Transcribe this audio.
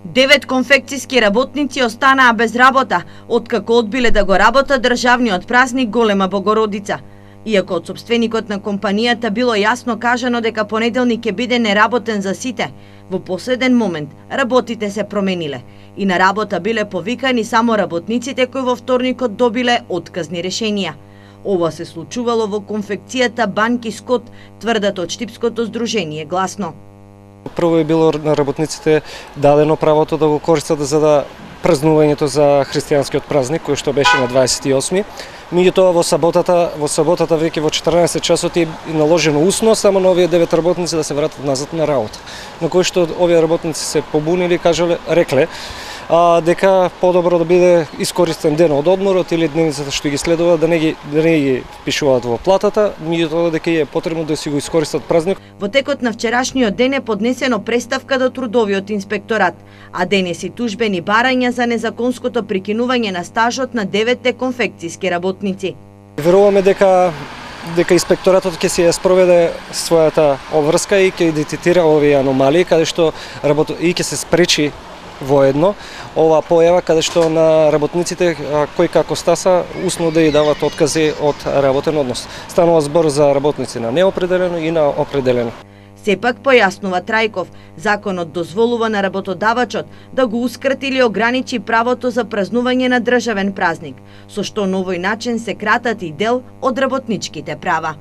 9 конфекцијски работници останаа без работа, откако одбиле да го работат државниот празник Голема Богородица. Иако од сопственикот на компанијата било јасно кажано дека понеделник ќе биде неработен за сите, во последен момент работите се промениле и на работа биле повикани само работниците кои во вторникот добиле отказни решенија. Ова се случувало во конфекцијата Банки Скот, тврдат од Штипското здружение Гласно. Прво е било на работниците дадено правото да го користат за да празнувањето за христијанскиот празник, кој што беше на 28. Меѓутоа во саботата веќе во 14 часот е наложено усно само на овие 9 работници да се вратат назад на работа. На кој што овие работници се побунили, рекле дека подобро да биде искористен ден од одморот или дневницата што ги следува да не ги впишуваат во платата, меѓутоа дека е потребно да си го искористат празник. Во текот на вчерашниот ден е поднесено преставка до трудовиот инспекторат, а денес и тужбени барања за незаконското прекинување на стажот на 9 конфекцијски работници. Веруваме дека инспекторатот ќе се спроведе својата обврска и ќе детектира овие аномалии каде што и ќе се спречи воедно ова појава каде што на работниците кои како стаса усно да ја дават откази од работен однос. Станува збор за работници на неопределено и на определено. Сепак, појаснува Трајков, законот дозволува на работодавачот да го ускрати или ограничи правото за празнување на државен празник, со што на овој начин се кратат и дел од работничките права.